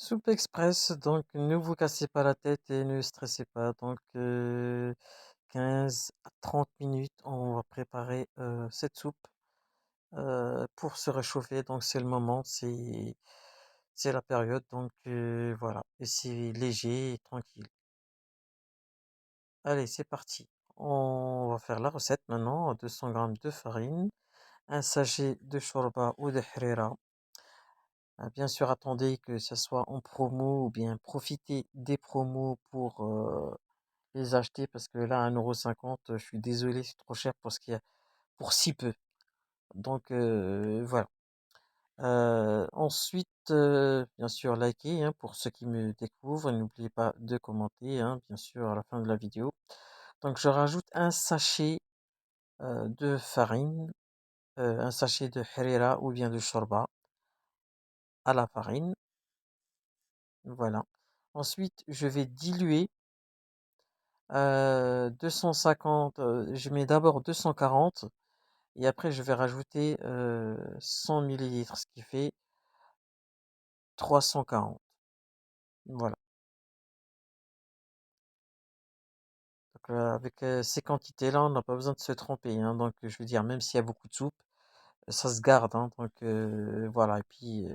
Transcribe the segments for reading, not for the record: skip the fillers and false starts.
Soupe express, donc ne vous cassez pas la tête et ne stressez pas. Donc 15 à 30 minutes, on va préparer cette soupe pour se réchauffer. Donc c'est le moment, c'est la période. Donc voilà, et c'est léger et tranquille. Allez, c'est parti. On va faire la recette maintenant. 200 grammes de farine, un sachet de shorba ou de harira. Bien sûr, attendez que ça soit en promo ou bien profitez des promos pour les acheter parce que là, 1,50 €, je suis désolé, c'est trop cher pour ce qu'il y a, pour si peu. Donc voilà. Ensuite, bien sûr, likez pour ceux qui me découvrent. N'oubliez pas de commenter, bien sûr, à la fin de la vidéo. Donc je rajoute un sachet de farine, un sachet de harira ou bien de shorba à la farine. Voilà. Ensuite, je vais diluer 250, je mets d'abord 240 et après je vais rajouter 100 millilitres, ce qui fait 340. Voilà. Donc, avec ces quantités-là, on n'a pas besoin de se tromper, donc je veux dire, même s'il y a beaucoup de soupe, ça se garde, donc voilà. Et puis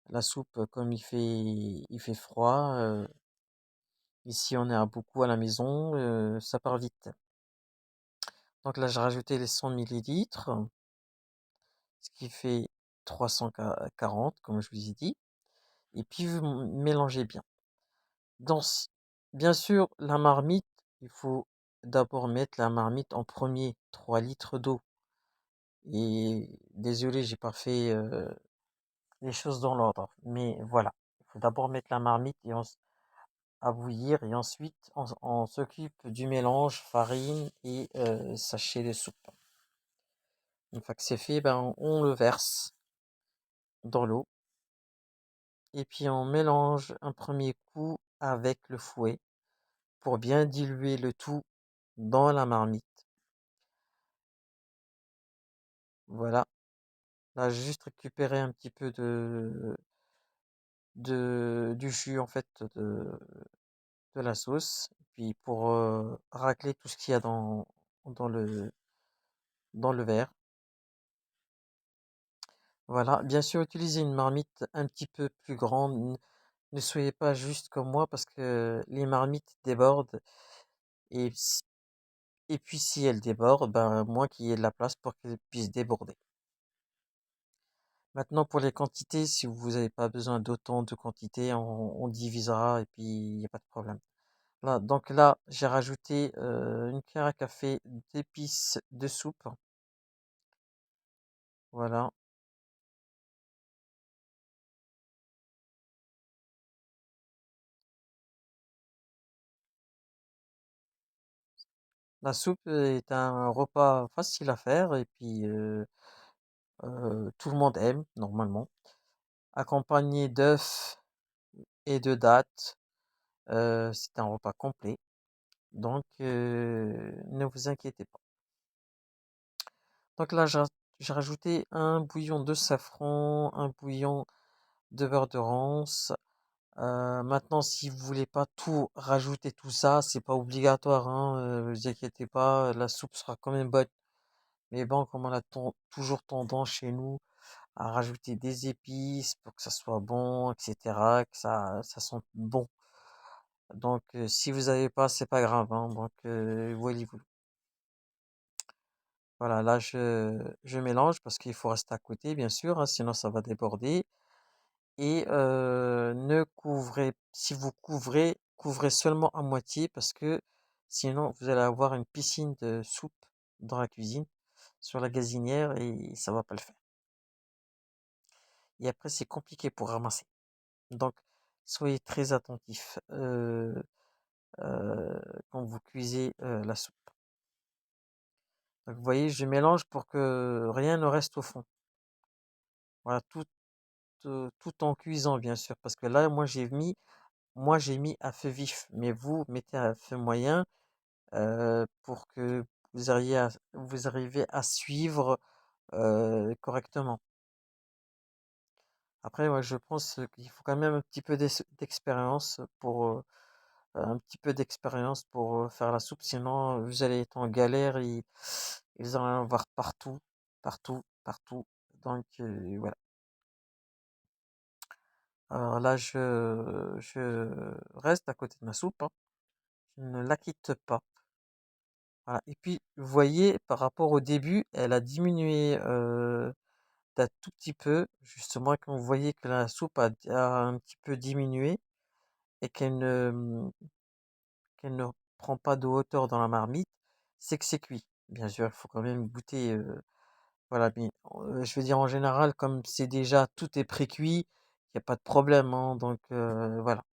la soupe, comme il fait froid, ici on est à beaucoup à la maison, ça part vite. Donc là, j'ai rajouté les 100 millilitres, ce qui fait 340, comme je vous ai dit. Et puis vous mélangez bien. Dans ce- Bien sûr, la marmite, il faut d'abord mettre la marmite en premier, 3 litres d'eau. Et désolé, j'ai pas fait les choses dans l'ordre, mais voilà. Il faut d'abord mettre la marmite à bouillir et ensuite on s'occupe du mélange farine et sachet de soupe. Une fois que c'est fait, ben, on le verse dans l'eau et puis on mélange un premier coup avec le fouet pour bien diluer le tout dans la marmite. Voilà. Là, j'ai juste récupéré un petit peu du jus en fait de la sauce. Puis pour racler tout ce qu'il y a dans le, dans le verre. Voilà. Bien sûr, utilisez une marmite un petit peu plus grande. Ne soyez pas juste comme moi parce que les marmites débordent. Et, et puis si elles débordent, ben, moi qui ai de la place pour qu'elles puissent déborder. Maintenant, pour les quantités, si vous n'avez pas besoin d'autant de quantité, on divisera et puis il n'y a pas de problème. Voilà, donc là, j'ai rajouté une cuillère à café d'épices de soupe. Voilà, la soupe est un repas facile à faire et puis tout le monde aime normalement. Accompagné d'œufs et de dattes, c'est un repas complet. Donc, ne vous inquiétez pas. Donc là, j'ai rajouté un bouillon de safran, un bouillon de beurre de rance. Maintenant, si vous voulez pas tout rajouter tout ça, c'est pas obligatoire, vous inquiétez pas, la soupe sera quand même bonne. Mais bon, comme on a toujours tendance chez nous à rajouter des épices pour que ça soit bon, etc., que ça sente bon. Donc, si vous avez pas, c'est pas grave, donc, voilà. Voilà, là, je mélange parce qu'il faut rester à côté, bien sûr, sinon ça va déborder. Et ne couvrez, si vous couvrez, couvrez seulement à moitié parce que sinon vous allez avoir une piscine de soupe dans la cuisine, sur la gazinière et ça va pas le faire. Et après, c'est compliqué pour ramasser. Donc, soyez très attentifs quand vous cuisez la soupe. Donc, vous voyez, je mélange pour que rien ne reste au fond. Voilà, tout en cuisant, bien sûr, parce que là, moi j'ai mis à feu vif, mais vous mettez à feu moyen pour que vous arrivez à suivre correctement. Après, moi, je pense qu'il faut quand même un petit peu d'expérience pour un petit peu d'expérience pour faire la soupe. Sinon, vous allez être en galère. Ils en vont avoir partout, partout, partout. Donc, voilà. Alors là, je reste à côté de ma soupe, hein. Je ne la quitte pas. Voilà. Et puis, vous voyez, par rapport au début, elle a diminué d'un tout petit peu. Justement, quand vous voyez que la soupe a un petit peu diminué et qu'elle ne prend pas de hauteur dans la marmite, c'est que c'est cuit. Bien sûr, il faut quand même goûter. Voilà, mais je veux dire en général, comme c'est déjà tout est pré-cuit, il n'y a pas de problème, hein, donc voilà.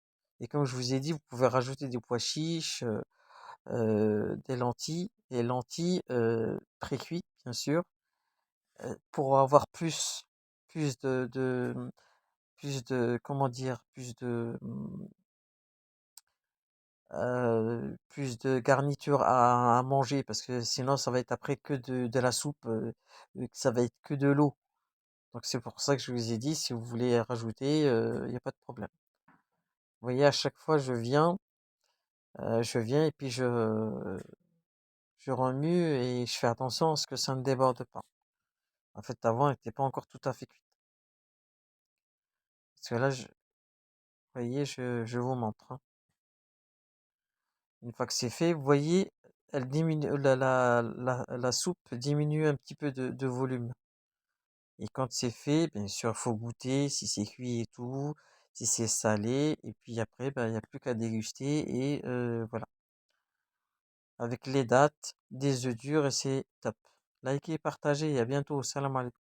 Et comme je vous ai dit, vous pouvez rajouter des pois chiches, des lentilles, et lentilles pré-cuites, bien sûr, pour avoir plus plus de, comment dire, plus de garniture à manger, parce que sinon ça va être après que de la soupe, ça va être que de l'eau. Donc c'est pour ça que je vous ai dit, si vous voulez rajouter, il y a pas de problème. Vous voyez, à chaque fois je viens et puis je remue et je fais attention à ce que ça ne déborde pas. En fait, avant, elle était pas encore tout à fait cuite. Parce que là, vous voyez, je vous montre, hein. Une fois que c'est fait, vous voyez, elle diminue, la soupe diminue un petit peu de volume. Et quand c'est fait, bien sûr, faut goûter si c'est cuit et tout, si c'est salé, et puis après, ben, il n'y a plus qu'à déguster, et voilà. Avec les dates, des œufs durs, et c'est top. Likez, partagez, et à bientôt. Salam alaikum.